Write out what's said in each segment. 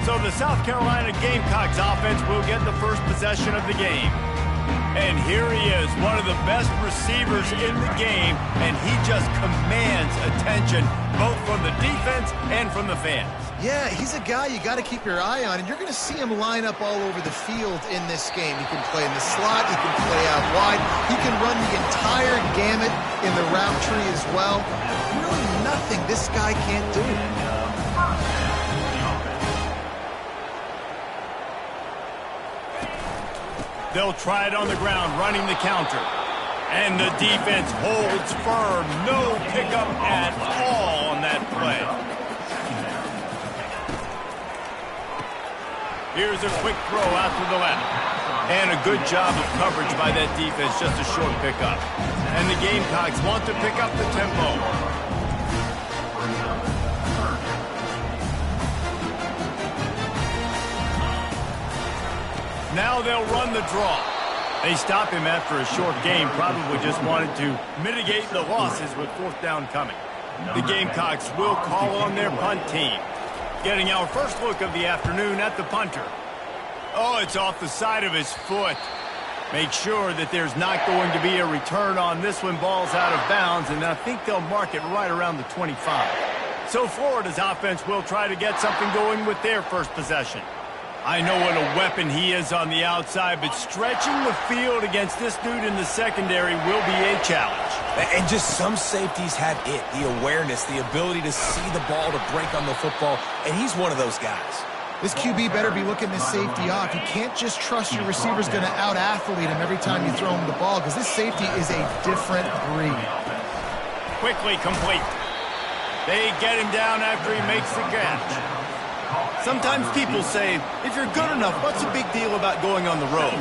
So the South Carolina Gamecocks offense will get the first possession of the game. And here he is, one of the best receivers in the game, and he just commands attention both from the defense and from the fans. Yeah, he's a guy you got to keep your eye on, and you're going to see him line up all over the field in this game. He can play in the slot, he can play out wide, he can run the entire gamut in the route tree as well. Really nothing this guy can't do. They'll try it on the ground, running the counter. And the defense holds firm. No pickup at all on that play. Here's a quick throw out to the left. And a good job of coverage by that defense, just a short pickup. And the Gamecocks want to pick up the tempo. Now they'll run the draw. They stop him after a short game, probably just wanted to mitigate the losses with fourth down coming. The Gamecocks will call on their punt team. Getting our first look of the afternoon at the punter. Oh, it's off the side of his foot. Make sure that there's not going to be a return on this one. Ball's out of bounds, and I think they'll mark it right around the 25. So Florida's offense will try to get something going with their first possession. I know what a weapon he is on the outside, but stretching the field against this dude in the secondary will be a challenge. And just some safeties have it, the awareness, the ability to see the ball, to break on the football, and he's one of those guys. This QB better be looking this safety off. You can't just trust your receiver's going to out-athlete him every time you throw him the ball, because this safety is a different breed. Quickly complete. They get him down after he makes the catch. Sometimes people say, if you're good enough, what's the big deal about going on the road?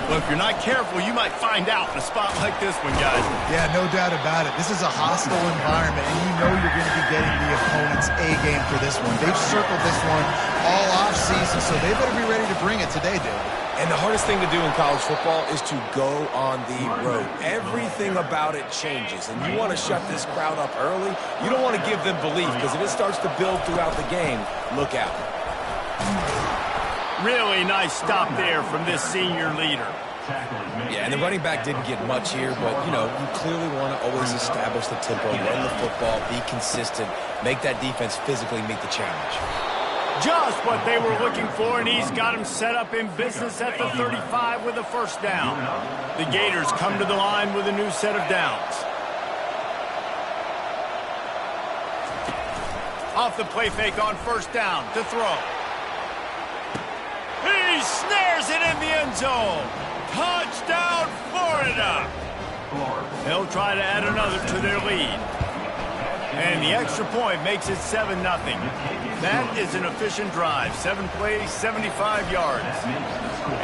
Well, if you're not careful, you might find out in a spot like this one, guys. Yeah, no doubt about it. This is a hostile environment, and you know you're going to be getting the opponent's A-game for this one. They've circled this one all off-season, so they better be ready to bring it today, dude. And the hardest thing to do in college football is to go on the road. Everything about it changes, and you want to shut this crowd up early. You don't want to give them belief, because if it starts to build throughout the game, look out. Really nice stop there from this senior leader. Yeah, and the running back didn't get much here, but, you know, you clearly want to always establish the tempo, run the football, be consistent, make that defense physically meet the challenge. Just what they were looking for, and he's got him set up in business at the 35 with a first down. The Gators come to the line with a new set of downs. Off the play fake on first down to throw. He snares it in the end zone. Touchdown, Florida. They'll try to add another to their lead. And the extra point makes it 7-0. That is an efficient drive. 7 plays, 75 yards.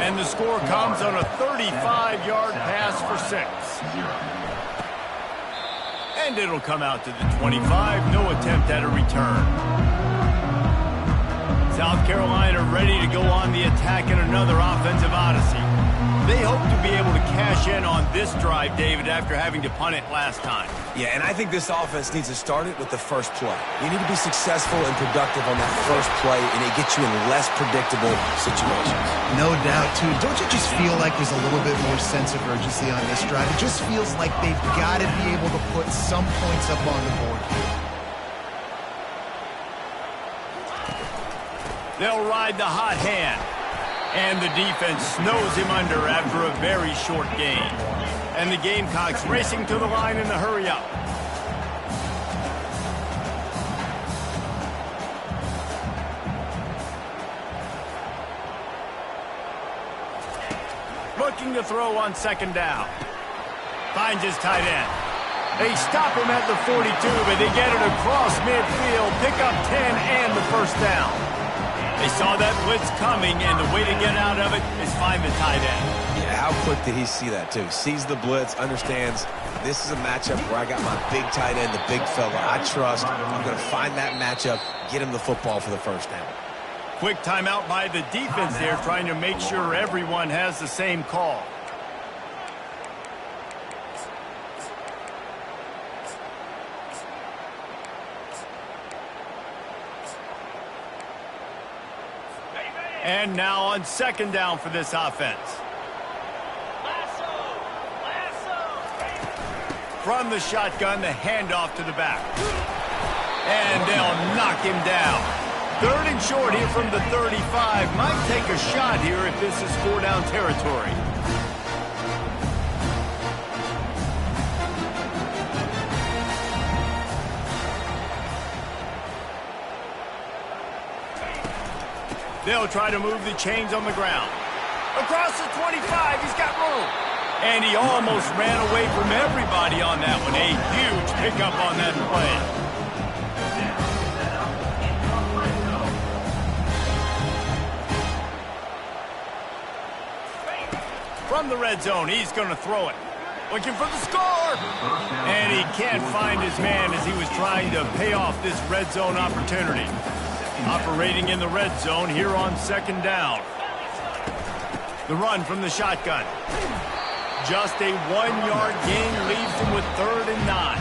And the score comes on a 35-yard pass for 6. And it'll come out to the 25. No attempt at a return. South Carolina ready to go on the attack in another offensive odyssey. They hope to be able to cash in on this drive, David, after having to punt it last time. Yeah, and I think this offense needs to start it with the first play. You need to be successful and productive on that first play, and it gets you in less predictable situations. No doubt, too. Don't you just feel like there's a little bit more sense of urgency on this drive? It just feels like they've got to be able to put some points up on the board here. They'll ride the hot hand. And the defense snows him under after a very short game. And the Gamecocks racing to the line in the hurry-up. Looking to throw on second down. Finds his tight end. They stop him at the 42, but they get it across midfield. Pick up 10 and the first down. They saw that blitz coming, and the way to get out of it is find the tight end. Yeah, how quick did he see that, too? Sees the blitz, understands this is a matchup where I got my big tight end, the big fella I trust. I'm going to find that matchup, get him the football for the first down. Quick timeout by the defense there, trying to make sure everyone has the same call. And now on second down for this offense. From the shotgun, the handoff to the back. And they'll knock him down. Third and short here from the 35. Might take a shot here if this is four-down territory. They'll try to move the chains on the ground. Across the 25, he's got room. And he almost ran away from everybody on that one. A huge pickup on that play. From the red zone, he's going to throw it. Looking for the score. And he can't find his man as he was trying to pay off this red zone opportunity. Operating in the red zone here on second down. The run from the shotgun. Just a 1-yard gain leaves him with 3rd and 9.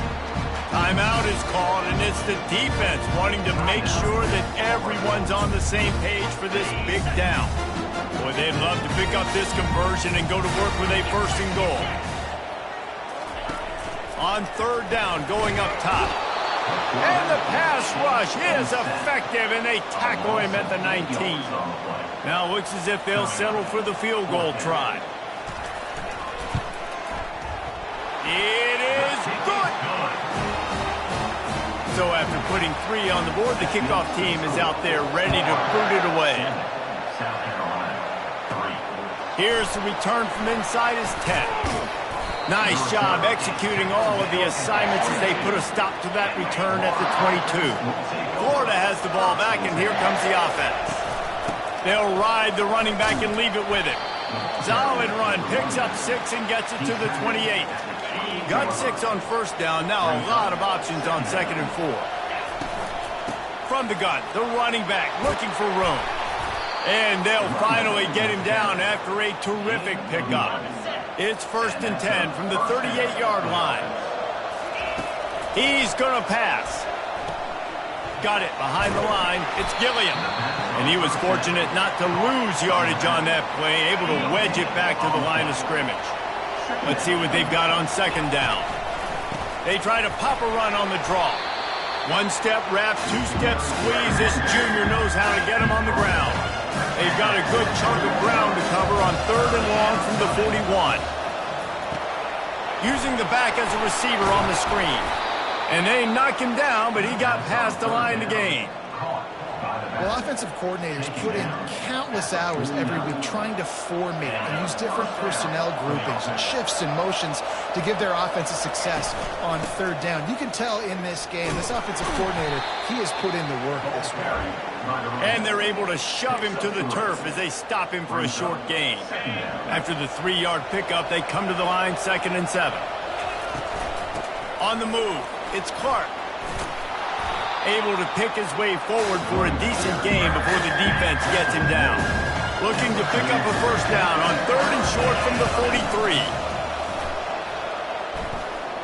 Timeout is called, and it's the defense wanting to make sure that everyone's on the same page for this big down. Boy, they'd love to pick up this conversion and go to work with a 1st and goal. On 3rd down, going up top. And the pass rush is effective, and they tackle him at the 19. Now it looks as if they'll settle for the field goal try. It is good. So after putting 3 on the board, the kickoff team is out there ready to boot it away. Here's the return from inside his 10. Nice job executing all of the assignments as they put a stop to that return at the 22. Florida has the ball back, and here comes the offense. They'll ride the running back and leave it with him. Solid run, picks up 6 and gets it to the 28. Got 6 on 1st down, now a lot of options on 2nd and 4. From the gun, the running back looking for room. And they'll finally get him down after a terrific pickup. It's 1st and 10 from the 38-yard line. He's going to pass. Got it behind the line. It's Gilliam. And he was fortunate not to lose yardage on that play, able to wedge it back to the line of scrimmage. Let's see what they've got on 2nd down. They try to pop a run on the draw. 1-step wrap, 2-step squeeze. This junior knows how to get him on the ground. They've got a good chunk of ground to cover on 3rd and long from the 41. Using the back as a receiver on the screen. And they knock him down, but he got past the line to gain. Well, offensive coordinators put in countless hours every week trying to formate and use different personnel groupings and shifts and motions to give their offense a success on 3rd down. You can tell in this game, this offensive coordinator, he has put in the work this week. And they're able to shove him to the turf as they stop him for a short gain. After the 3-yard pickup, they come to the line 2nd and 7. On the move, it's Clark. Able to pick his way forward for a decent game before the defense gets him down. Looking to pick up a 1st down on 3rd and short from the 43.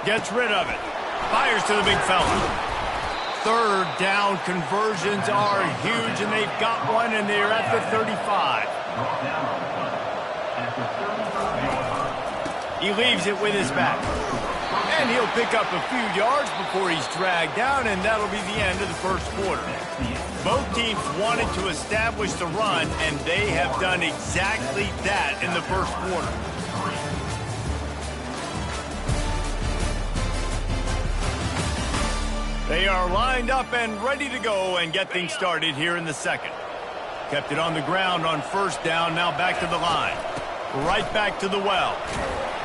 Gets rid of it. Fires to the big fella. 3rd down conversions are huge, and they've got one, and they're at the 35. He leaves it with his back. And he'll pick up a few yards before he's dragged down, and that'll be the end of the 1st quarter. Both teams wanted to establish the run, and they have done exactly that in the 1st quarter. They are lined up and ready to go and get things started here in the 2nd. Kept it on the ground on 1st down, now back to the line. Right back to the well.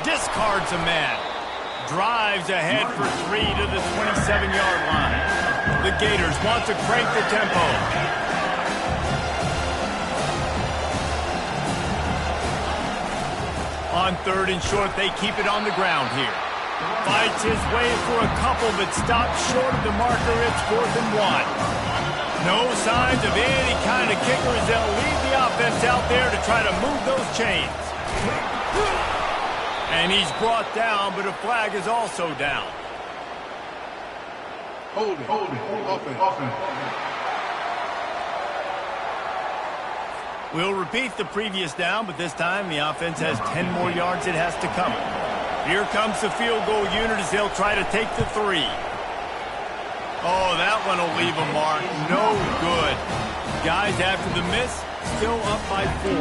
Discards a man. Drives ahead for 3 to the 27-yard line. The Gators want to crank the tempo. On 3rd and short, they keep it on the ground here. Fights his way for a couple, but stops short of the marker. It's 4th and 1. No signs of any kind of kickers. They'll leave the offense out there to try to move those chains. And he's brought down, but a flag is also down. Hold it, offense. We'll repeat the previous down, but this time the offense has 10 more yards it has to cover. Here comes the field goal unit as they'll try to take the 3. Oh, that one will leave a mark. No good. Guys, after the miss, still up by 4.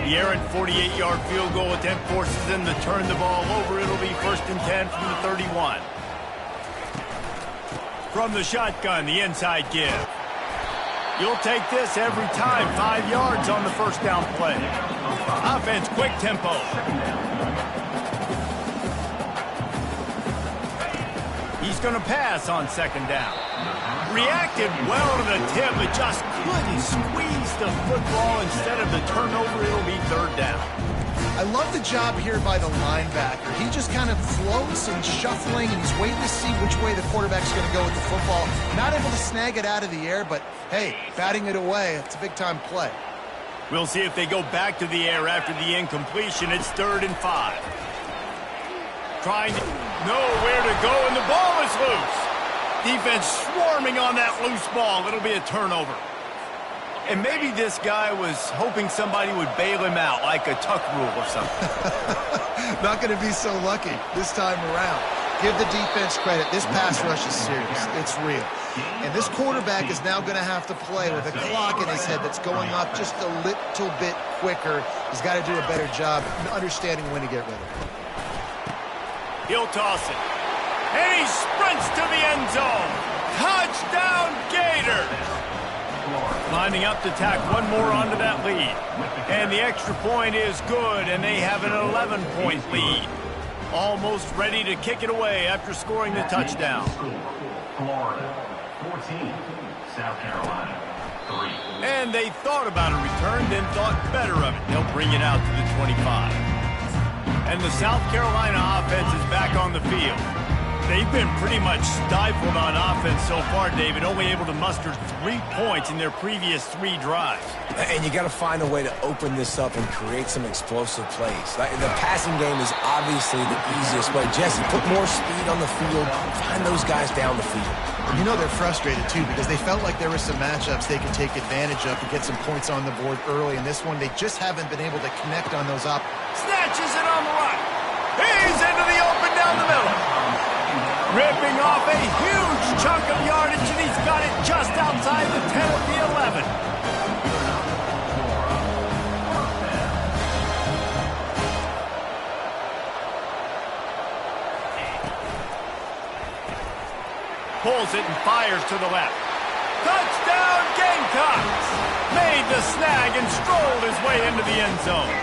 The errant 48-yard field goal attempt forces them to turn the ball over. It'll be 1st and 10 from the 31. From the shotgun, the inside give. You'll take this every time. 5 yards on the first down play. Offense, quick tempo. He's going to pass on 2nd down. Reacted well to the tip, but just couldn't squeeze the football. Instead of the turnover, it'll be 3rd down. I love the job here by the linebacker. He just kind of floats and shuffling, and he's waiting to see which way the quarterback's going to go with the football. Not able to snag it out of the air, but, hey, batting it away, it's a big-time play. We'll see if they go back to the air after the incompletion. It's 3rd and 5. Trying to know where to go, and the ball is loose. Defense swarming on that loose ball. It'll be a turnover. And maybe this guy was hoping somebody would bail him out, like a tuck rule or something. Not going to be so lucky this time around. Give the defense credit. This pass rush is serious. It's real. And this quarterback is now going to have to play with a clock in his head that's going up just a little bit quicker. He's got to do a better job understanding when to get rid of it. He'll toss it. And he sprints to the end zone. Touchdown, Gators! Lining up to tack one more onto that lead. And the extra point is good, and they have an 11-point lead. Almost ready to kick it away after scoring the touchdown. Florida, 14, South Carolina, 3. And they thought about a return, then thought better of it. They'll bring it out to the 25. And the South Carolina offense is back on the field. They've been pretty much stifled on offense so far, David, only able to muster 3 points in their previous 3 drives. And you got to find a way to open this up and create some explosive plays. The passing game is obviously the easiest way. Jesse, put more speed on the field. Find those guys down the field. You know they're frustrated, too, because they felt like there were some matchups they could take advantage of to get some points on the board early. In this one, they just haven't been able to connect on those up. Snatches it on the right. He's into the open down the middle. Ripping off a huge chunk of yardage, and he's got it just outside the 10 of the 11. Pulls it and fires to the left. Touchdown, Gamecocks! Made the snag and strolled his way into the end zone.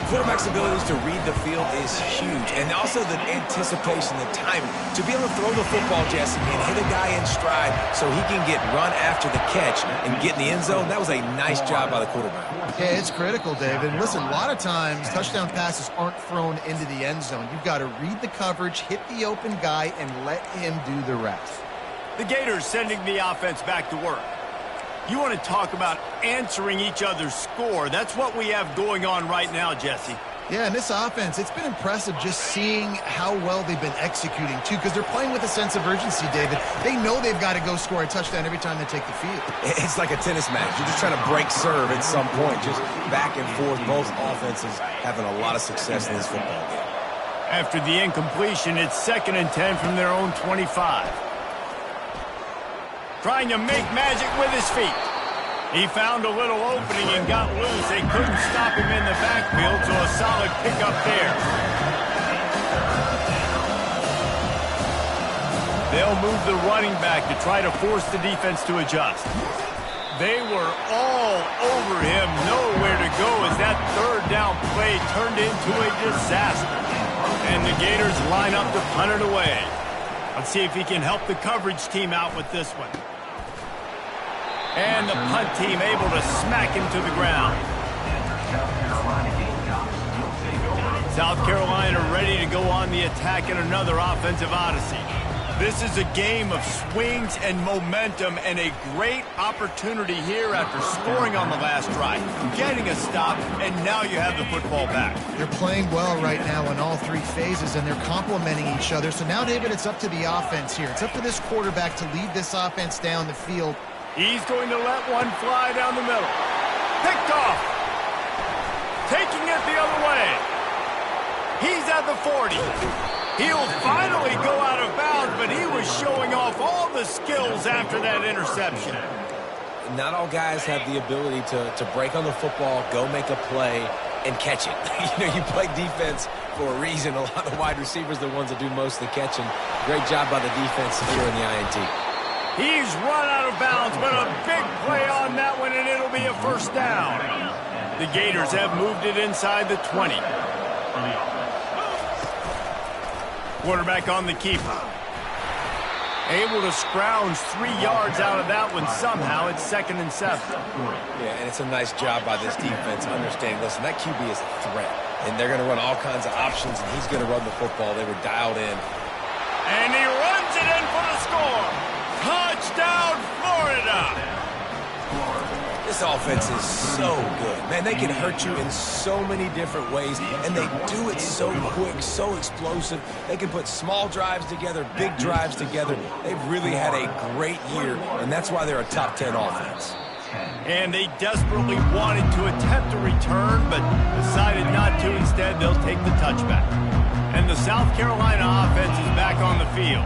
Quarterback's abilities to read the field is huge, and also the anticipation, the timing. To be able to throw the football, Jesse, and hit a guy in stride so he can get run after the catch and get in the end zone, that was a nice job by the quarterback. Yeah, it's critical, David. Listen, a lot of times touchdown passes aren't thrown into the end zone. You've got to read the coverage, hit the open guy, and let him do the rest. The Gators sending the offense back to work. You want to talk about answering each other's score. That's what we have going on right now, Jesse. Yeah, and this offense, it's been impressive just seeing how well they've been executing, too, because they're playing with a sense of urgency, David. They know they've got to go score a touchdown every time they take the field. It's like a tennis match. You're just trying to break serve at some point, just back and forth. Both offenses having a lot of success in this football game. After the incompletion, it's 2nd and 10 from their own 25. Trying to make magic with his feet. He found a little opening and got loose. They couldn't stop him in the backfield, so a solid pickup there. They'll move the running back to try to force the defense to adjust. They were all over him, nowhere to go as that 3rd down play turned into a disaster. And the Gators line up to punt it away. Let's see if he can help the coverage team out with this one. And the punt team able to smack him to the ground. South Carolina ready to go on the attack in another offensive odyssey. This is a game of swings and momentum, and a great opportunity here after scoring on the last drive, getting a stop, and now you have the football back. They're playing well right now in all three phases, and they're complementing each other. So now, David, it's up to the offense here. It's up to this quarterback to lead this offense down the field. He's going to let one fly down the middle. Picked off. Taking it the other way. He's at the 40. He'll finally go out of bounds, but he was showing off all the skills after that interception. Not all guys have the ability to break on the football, go make a play, and catch it. You play defense for a reason. A lot of wide receivers are the ones that do most of the catching. Great job by the defense here in the INT. He's run out of bounds, but a big play on that one, and it'll be a first down. The Gators have moved it inside the 20. Quarterback on the keeper. Able to scrounge 3 yards out of that one somehow. It's 2nd and 7. Yeah, and it's a nice job by this defense understanding, listen, that QB is a threat, and they're going to run all kinds of options, and he's going to run the football. They were dialed in. And he runs it in for the score. Touchdown, Florida! This offense is so good. Man, they can hurt you in so many different ways, and they do it so quick, so explosive. They can put small drives together, big drives together. They've really had a great year, and that's why they're a top 10 offense. And they desperately wanted to attempt a return, but decided not to. Instead, they'll take the touchback. And the South Carolina offense is back on the field.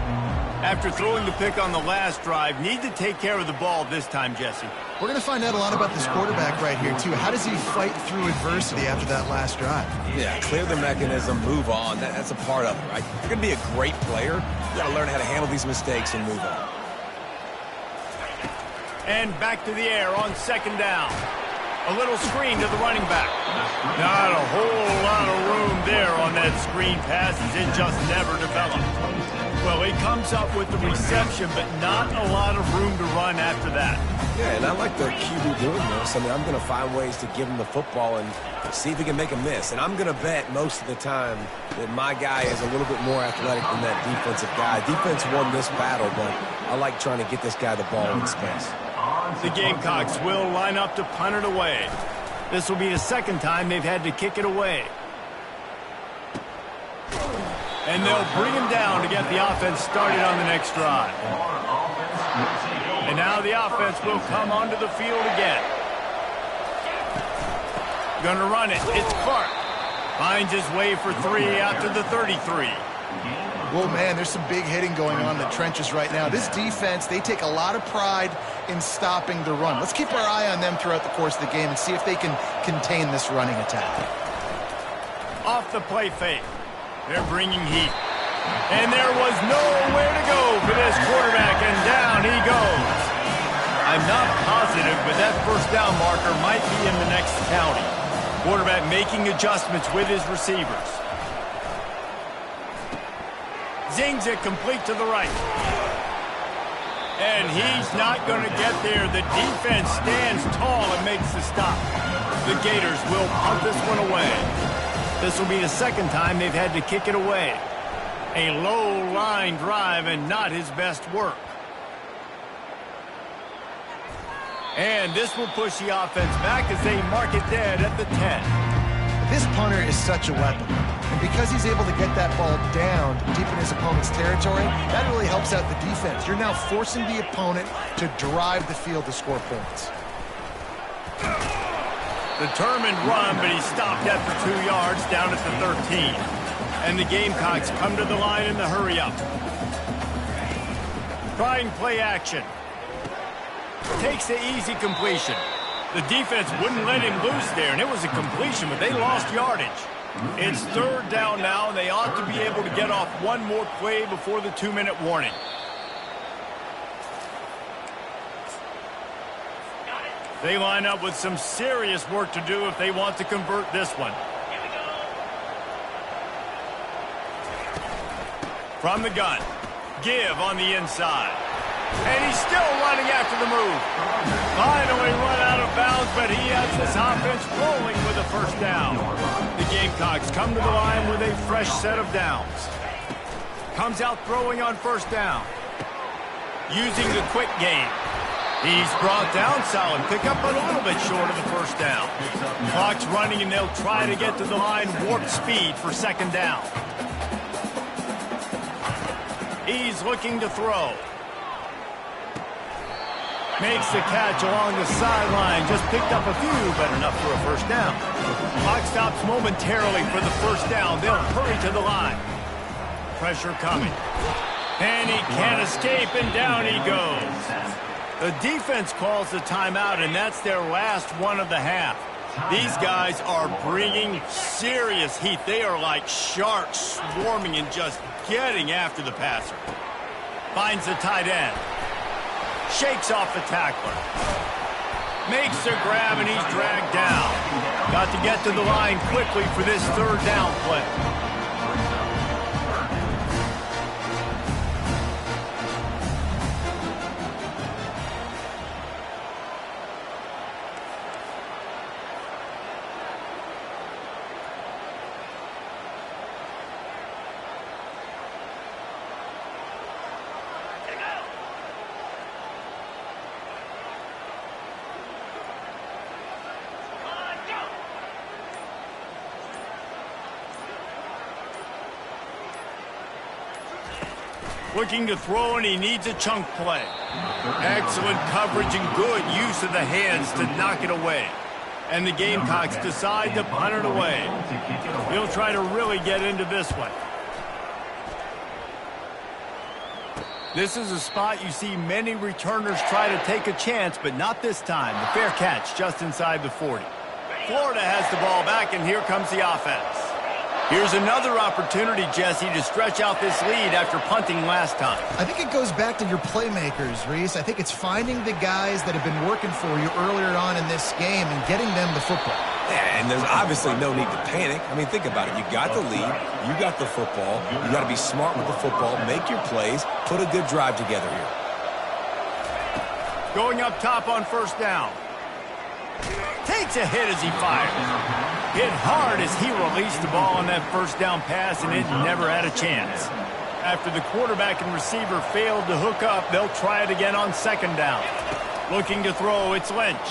After throwing the pick on the last drive, need to take care of the ball this time, Jesse. We're going to find out a lot about this quarterback right here, too. How does he fight through adversity after that last drive? Yeah, clear the mechanism, move on. That's a part of it, right? You're going to be a great player. You got to learn how to handle these mistakes and move on. And back to the air on 2nd down. A little screen to the running back. Not a whole lot of room there on that screen pass, as it just never developed. Well, he comes up with the reception, but not a lot of room to run after that. Yeah, and I like the QB doing this. I mean, I'm going to find ways to give him the football and see if he can make a miss. And I'm going to bet most of the time that my guy is a little bit more athletic than that defensive guy. Defense won this battle, but I like trying to get this guy the ball in space. The Gamecocks will line up to punt it away. This will be the 2nd time they've had to kick it away. And they'll bring him down to get the offense started on the next drive. And now the offense will come onto the field again. Gonna run it. It's Clark. Finds his way for 3 out to the 33. Well, man, there's some big hitting going on in the trenches right now. This defense, they take a lot of pride in stopping the run. Let's keep our eye on them throughout the course of the game and see if they can contain this running attack. Off the play fake. They're bringing heat. And there was nowhere to go for this quarterback, and down he goes. I'm not positive, but that first down marker might be in the next county. Quarterback making adjustments with his receivers. Zings it complete to the right. And he's not going to get there. The defense stands tall and makes the stop. The Gators will punt this one away. This will be the 2nd time they've had to kick it away. A low line drive and not his best work. And this will push the offense back as they mark it dead at the 10. This punter is such a weapon. And because he's able to get that ball down deep in his opponent's territory, that really helps out the defense. You're now forcing the opponent to drive the field to score points. Determined run, but he stopped after 2 yards down at the 13. And the Gamecocks come to the line in the hurry-up. Trying play action. Takes the easy completion. The defense wouldn't let him loose there, and it was a completion, but they lost yardage. It's 3rd down now, and they ought to be able to get off one more play before the 2-minute warning. They line up with some serious work to do if they want to convert this one. From the gun. Give on the inside. And he's still running after the move. Finally run out of bounds, but he has this offense rolling with a first down. The Gamecocks come to the line with a fresh set of downs. Comes out throwing on first down. Using the quick game. He's brought down, solid pickup, but a little bit short of the first down. Clock's running, and they'll try to get to the line warp speed for second down. He's looking to throw. Makes the catch along the sideline. Just picked up a few, but enough for a first down. Clock stops momentarily for the first down. They'll hurry to the line. Pressure coming. And he can't escape, and down he goes. The defense calls the timeout, and that's their last one of the half. These guys are bringing serious heat. They are like sharks swarming and just getting after the passer. Finds the tight end. Shakes off the tackler. Makes the grab, and he's dragged down. Got to get to the line quickly for this third down play. Looking to throw, and he needs a chunk play. Excellent coverage and good use of the hands to knock it away. And the Gamecocks decide to punt it away. He'll try to really get into this one. This is a spot you see many returners try to take a chance, but not this time. The fair catch just inside the 40. Florida has the ball back, and here comes the offense. Here's another opportunity, Jesse, to stretch out this lead after punting last time. I think it goes back to your playmakers, Reese. I think it's finding the guys that have been working for you earlier on in this game and getting them the football. Yeah, and there's obviously no need to panic. I mean, think about it. You got the lead. You got the football. You got to be smart with the football. Make your plays. Put a good drive together here. Going up top on first down. Takes a hit as he fires. Hit hard as he released the ball on that first down pass, and it never had a chance. After the quarterback and receiver failed to hook up, they'll try it again on second down. Looking to throw, it's Lynch.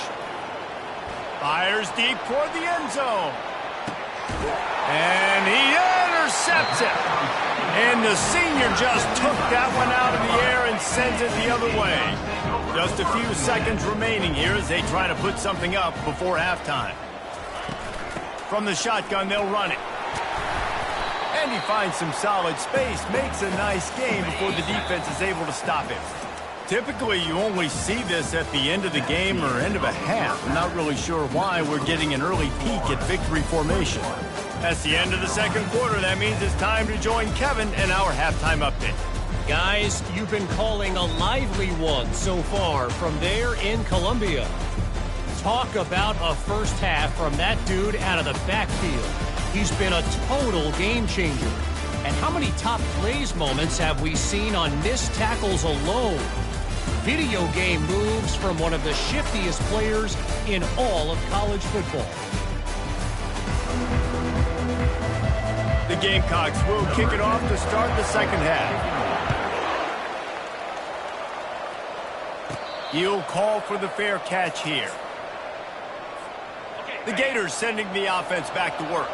Fires deep toward the end zone. And he intercepts it. And the senior just took that one out of the air and sends it the other way. Just a few seconds remaining here as they try to put something up before halftime. From the shotgun, they'll run it. And he finds some solid space, makes a nice game before the defense is able to stop him. Typically, you only see this at the end of the game or end of a half. I'm not really sure why we're getting an early peek at victory formation. That's the end of the second quarter. That means it's time to join Kevin and our halftime update. Guys, you've been calling a lively one so far from there in Columbia. Talk about a first half from that dude out of the backfield. He's been a total game changer. And how many top plays moments have we seen on missed tackles alone? Video game moves from one of the shiftiest players in all of college football. The Gamecocks will kick it off to start the second half. He'll call for the fair catch here. The Gators sending the offense back to work.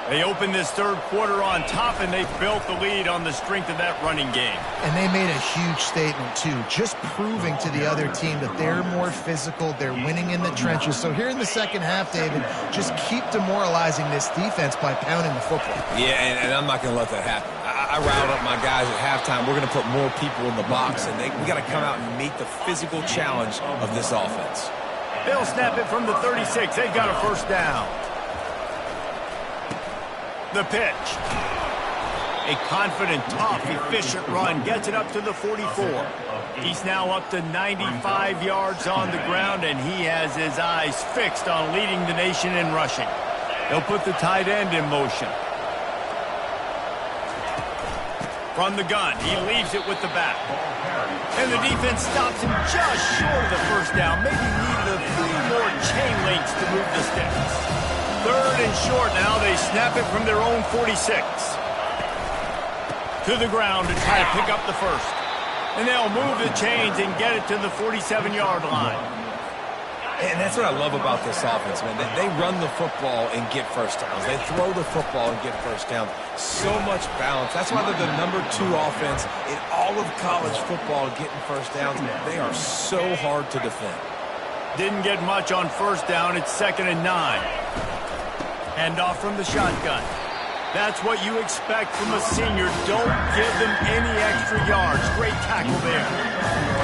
They open this third quarter on top, and they've built the lead on the strength of that running game. And they made a huge statement, too, just proving to the other team that they're more physical, they're winning in the trenches. So here in the second half, David, just keep demoralizing this defense by pounding the football. Yeah, and I'm not going to let that happen. I riled up my guys at halftime. We're going to put more people in the box, and we got to come out and meet the physical challenge of this offense. They'll snap it from the 36. They've got a first down. The pitch. A confident, tough, efficient run gets it up to the 44. He's now up to 95 yards on the ground, and he has his eyes fixed on leading the nation in rushing. They'll put the tight end in motion. From the gun, he leaves it with the back. And the defense stops him just short of the first down. Maybe needed a few more chain links to move the sticks. Third and short now. They snap it from their own 46. to the ground to try to pick up the first. And they'll move the chains and get it to the 47-yard line. And that's what I love about this offense, man. They run the football and get first downs. They throw the football and get first downs. So much balance. That's why they're the #2 offense in all of college football getting first downs. They are so hard to defend. Didn't get much on first down. It's 2nd and 9. Hand off from the shotgun. That's what you expect from a senior. Don't give them any extra yards. Great tackle there.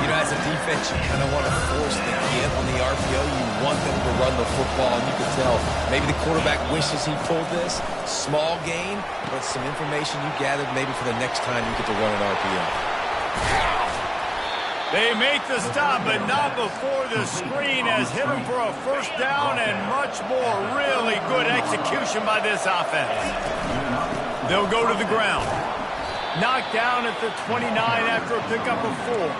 You know, as a defense, you kind of want to force the give on the RPO. You want them to run the football, and you can tell maybe the quarterback wishes he pulled this. Small gain, but some information you gathered maybe for the next time you get to run an RPO. They make the stop, but not before the screen has hit them for a first down and much more. Really good execution by this offense. They'll go to the ground. Knocked down at the 29 after a pickup of 4.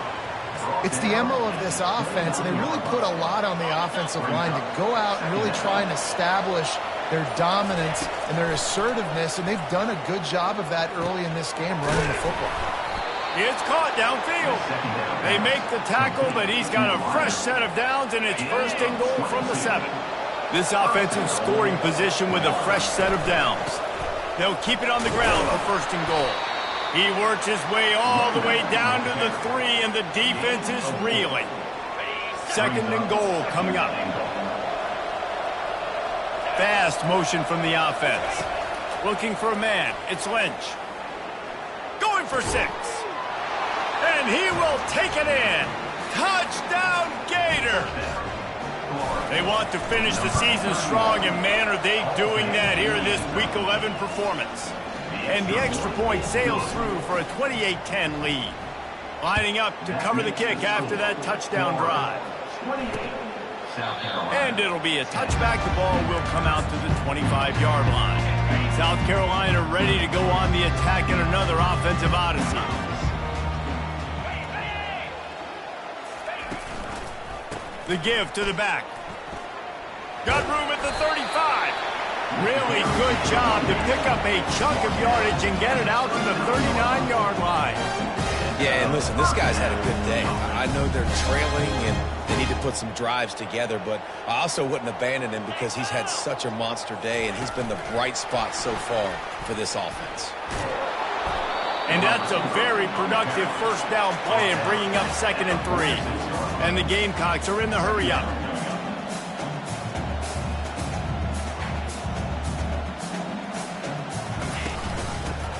It's the MO of this offense, and they really put a lot on the offensive line to go out and really try and establish their dominance and their assertiveness, and they've done a good job of that early in this game running the football. It's caught downfield. They make the tackle, but he's got a fresh set of downs, and it's 1st and goal from the 7. This offensive scoring position with a fresh set of downs. They'll keep it on the ground for 1st and goal. He works his way all the way down to the 3, and the defense is reeling. 2nd and goal coming up. Fast motion from the offense. Looking for a man. It's Lynch. Going for 6. And he will take it in. Touchdown, Gator. They want to finish the season strong, and man, are they doing that here in this Week 11 performance. And the extra point sails through for a 28-10 lead. Lining up to cover the kick after that touchdown drive. And it'll be a touchback. The ball will come out to the 25-yard line. South Carolina ready to go on the attack in another offensive odyssey. The give to the back. Got room at the 35. Really good job to pick up a chunk of yardage and get it out to the 39-yard line. Yeah, and listen, this guy's had a good day. I know they're trailing and they need to put some drives together, but I also wouldn't abandon him because he's had such a monster day, and he's been the bright spot so far for this offense. And that's a very productive first down play and bringing up 2nd and 3. And the Gamecocks are in the hurry-up.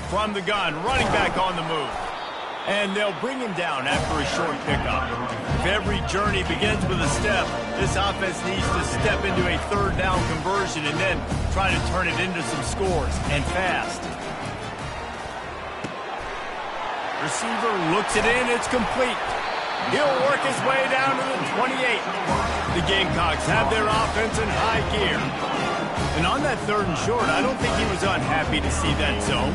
From the gun, running back on the move. And they'll bring him down after a short pickup. If every journey begins with a step, this offense needs to step into a 3rd down conversion and then try to turn it into some scores, and fast. Receiver looks it in, it's complete. He'll work his way down to the 28. The Gamecocks have their offense in high gear. And on that 3rd and short, I don't think he was unhappy to see that zone.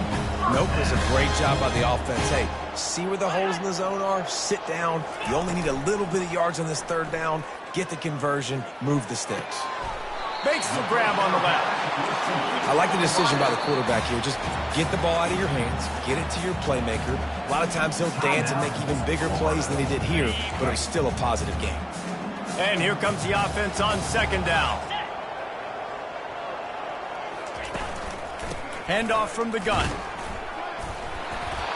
Nope, it was a great job by the offense. Hey, see where the holes in the zone are? Sit down. You only need a little bit of yards on this 3rd down. Get the conversion. Move the sticks. Makes the grab on the left. I like the decision by the quarterback here. Just get the ball out of your hands. Get it to your playmaker. A lot of times he'll dance and make even bigger plays than he did here, but it was still a positive game. And here comes the offense on 2nd down. Handoff from the gun.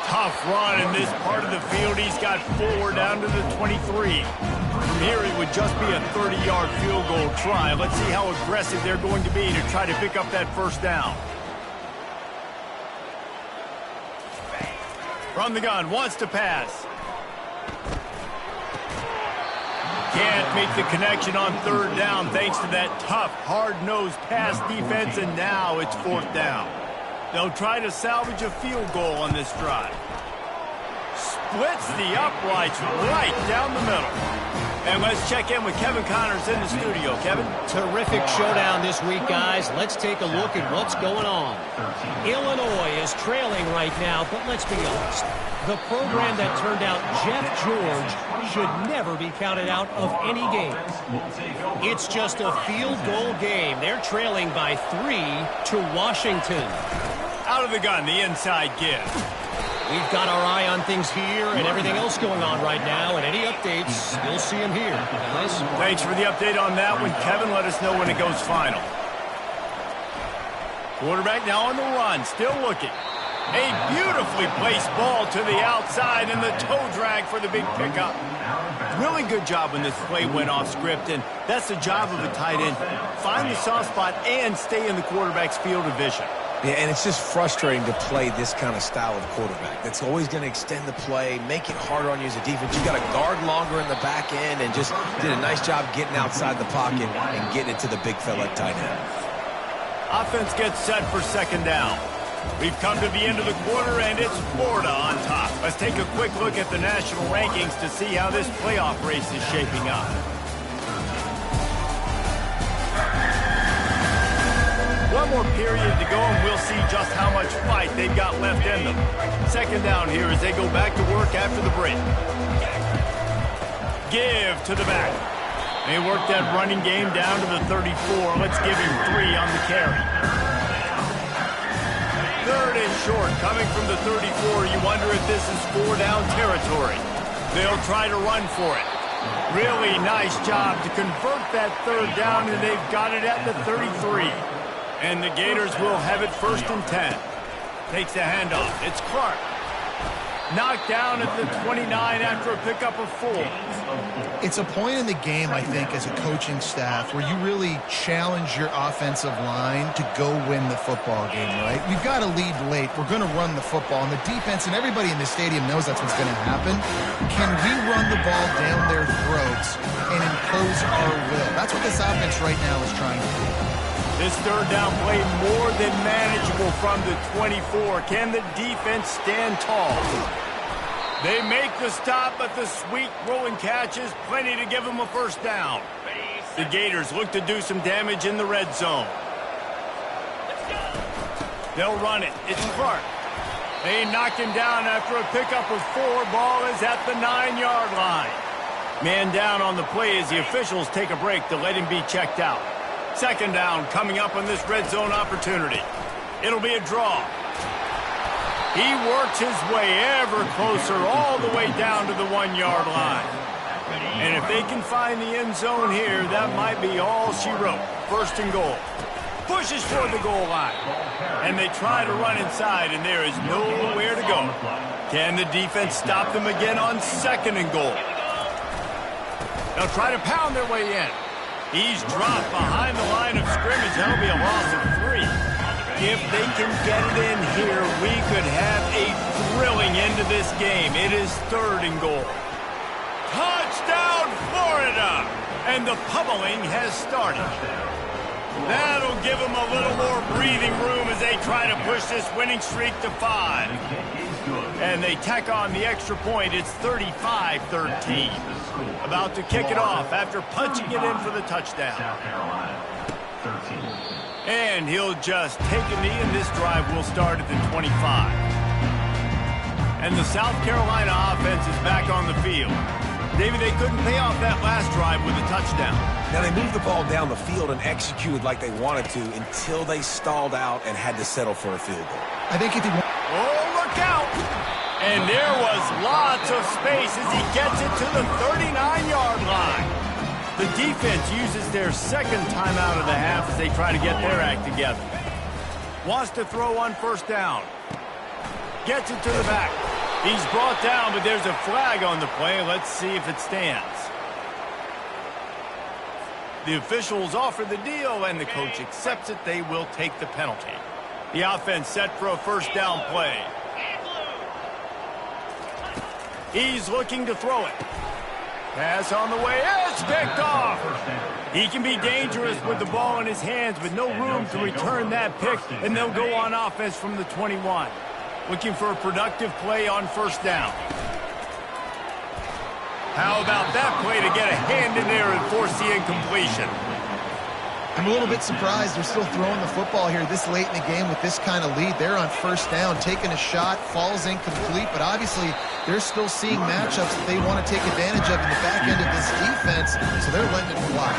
Tough run in this part of the field. He's got 4 down to the 23. From here, it would just be a 30-yard field goal try. Let's see how aggressive they're going to be to try to pick up that first down. From the gun, wants to pass. Can't make the connection on 3rd down thanks to that tough, hard-nosed pass defense, and now it's 4th down. They'll try to salvage a field goal on this drive. Splits the uprights right down the middle. And let's check in with Kevin Connors in the studio. Kevin? Terrific showdown this week, guys. Let's take a look at what's going on. Illinois is trailing right now, but let's be honest. The program that turned out Jeff George should never be counted out of any game. It's just a field goal game. They're trailing by 3 to Washington. Out of the gun, the inside give. We've got our eye on things here and everything else going on right now, and any updates, you'll see them here. Guys? Thanks for the update on that one, Kevin. Let us know when it goes final. Quarterback now on the run, still looking. A beautifully placed ball to the outside, and the toe drag for the big pickup. Really good job when this play went off script, and that's the job of a tight end. Find the soft spot and stay in the quarterback's field of vision. Yeah, and it's just frustrating to play this kind of style of quarterback. That's always going to extend the play, make it harder on you as a defense. You got to guard longer in the back end, and just did a nice job getting outside the pocket and getting it to the big fella at tight end. Offense gets set for second down. We've come to the end of the quarter, and it's Florida on top. Let's take a quick look at the national rankings to see how this playoff race is shaping up. One more period to go, and we'll see just how much fight they've got left in them. Second down here as they go back to work after the break. Give to the back. They work that running game down to the 34. Let's give him 3 on the carry. Third and short, coming from the 34. You wonder if this is 4-down territory. They'll try to run for it. Really nice job to convert that third down, and they've got it at the 33. And the Gators will have it 1st and 10. Takes the handoff. It's Clark. Knocked down at the 29 after a pickup of 4. It's a point in the game, I think, as a coaching staff where you really challenge your offensive line to go win the football game, right? We've got to lead late. We're going to run the football. And the defense and everybody in the stadium knows that's what's going to happen. Can we run the ball down their throats and impose our will? That's what this offense right now is trying to do. This third down play more than manageable from the 24. Can the defense stand tall? They make the stop, but the sweet rolling catch is plenty to give them a first down. The Gators look to do some damage in the red zone. They'll run it. It's Clark. They knock him down after a pickup of 4. Ball is at the 9-yard line. Man down on the play as the officials take a break to let him be checked out. Second down coming up on this red zone opportunity. It'll be a draw. He works his way ever closer all the way down to the 1-yard line. And if they can find the end zone here, that might be all she wrote. 1st and goal. Pushes toward the goal line. And they try to run inside, and there is nowhere to go. Can the defense stop them again on 2nd and goal? They'll try to pound their way in. He's dropped behind the line of scrimmage. That'll be a loss of 3. If they can get it in here, we could have a thrilling end to this game. It is 3rd and goal. Touchdown, Florida! And the pummeling has started. That'll give them a little more breathing room as they try to push this winning streak to 5. And they tack on the extra point. It's 35-13. About to kick it off after punching it in for the touchdown. And he'll just take a knee, and this drive will start at the 25. And the South Carolina offense is back on the field. David, they couldn't pay off that last drive with a touchdown. Now, they moved the ball down the field and executed like they wanted to until they stalled out and had to settle for a field goal. I think if you want... Oh, look out! And there was lots of space as he gets it to the 39-yard line. The defense uses their 2nd timeout of the half as they try to get their act together. Wants to throw on 1st down. Gets it to the back. He's brought down, but there's a flag on the play. Let's see if it stands. The officials offer the deal, and the coach accepts it. They will take the penalty. The offense set for a 1st down play. He's looking to throw it. Pass on the way. It's picked off. He can be dangerous with the ball in his hands, but no room to return that pick, and they'll go on offense from the 21. Looking for a productive play on 1st down. How about that play to get a hand in there and force the incompletion? I'm a little bit surprised they're still throwing the football here this late in the game with this kind of lead. They're on 1st down, taking a shot, falls incomplete, but obviously they're still seeing matchups that they want to take advantage of in the back end of this defense, so they're letting it fly.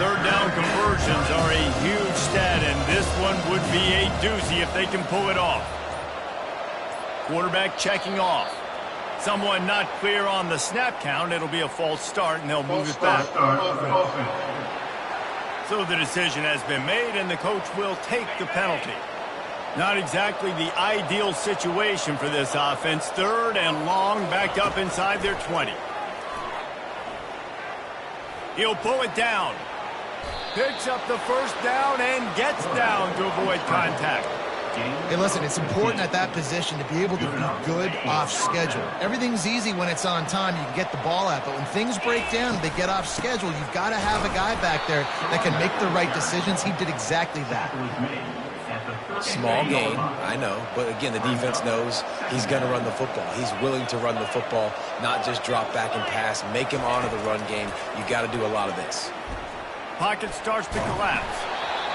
3rd down conversions are a huge stat, and this one would be a doozy if they can pull it off. Quarterback checking off. Someone not clear on the snap count. It'll be a false start, and they'll move it back. So the decision has been made, and the coach will take the penalty. Not exactly the ideal situation for this offense. 3rd and long, back up inside their 20. He'll pull it down. Picks up the first down and gets down to avoid contact. Hey, listen, it's important at that position to be able to be good off schedule. Everything's easy when it's on time. You can get the ball out. But when things break down, they get off schedule. You've got to have a guy back there that can make the right decisions. He did exactly that. Small gain, I know. But, again, the defense knows he's going to run the football. He's willing to run the football, not just drop back and pass. Make him honor the run game. You got to do a lot of this. Pocket starts to collapse.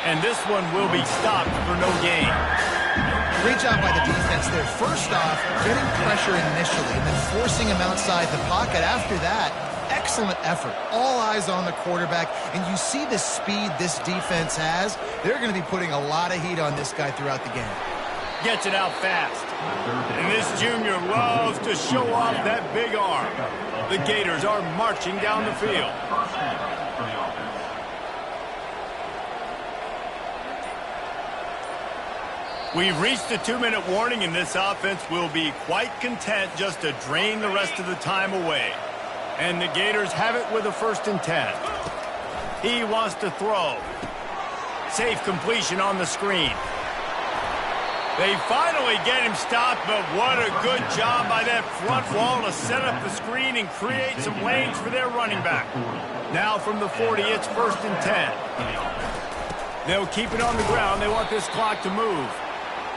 And this one will be stopped for no gain. Great job by the defense there. First off, getting pressure initially and then forcing him outside the pocket. After that, excellent effort. All eyes on the quarterback. And you see the speed this defense has. They're going to be putting a lot of heat on this guy throughout the game. Gets it out fast. And this junior loves to show off that big arm. The Gators are marching down the field. We've reached the 2-minute warning, and this offense will be quite content just to drain the rest of the time away. And the Gators have it with a 1st and 10. He wants to throw. Safe completion on the screen. They finally get him stopped, but what a good job by that front wall to set up the screen and create some lanes for their running back. Now from the 40, it's 1st and 10. They'll keep it on the ground. They want this clock to move.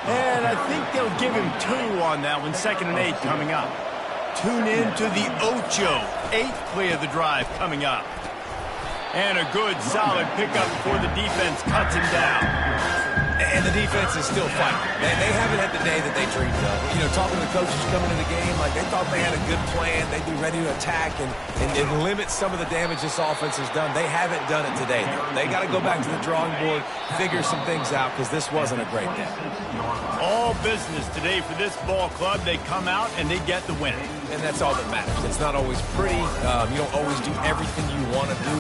And I think they'll give him 2 on that one. 2nd and 8 coming up. Tune in to the Ocho. 8th play of the drive coming up. And a good, solid pickup before the defense cuts him down. And the defense is still fighting. They haven't had the day that they dreamed of. You know, talking to the coaches coming into the game, like they thought they had a good plan. They'd be ready to attack and limit some of the damage this offense has done. They haven't done it today. They got to go back to the drawing board, figure some things out, because this wasn't a great day. All business today for this ball club. They come out and they get the win. And that's all that matters. It's not always pretty. You don't always do everything you want to do.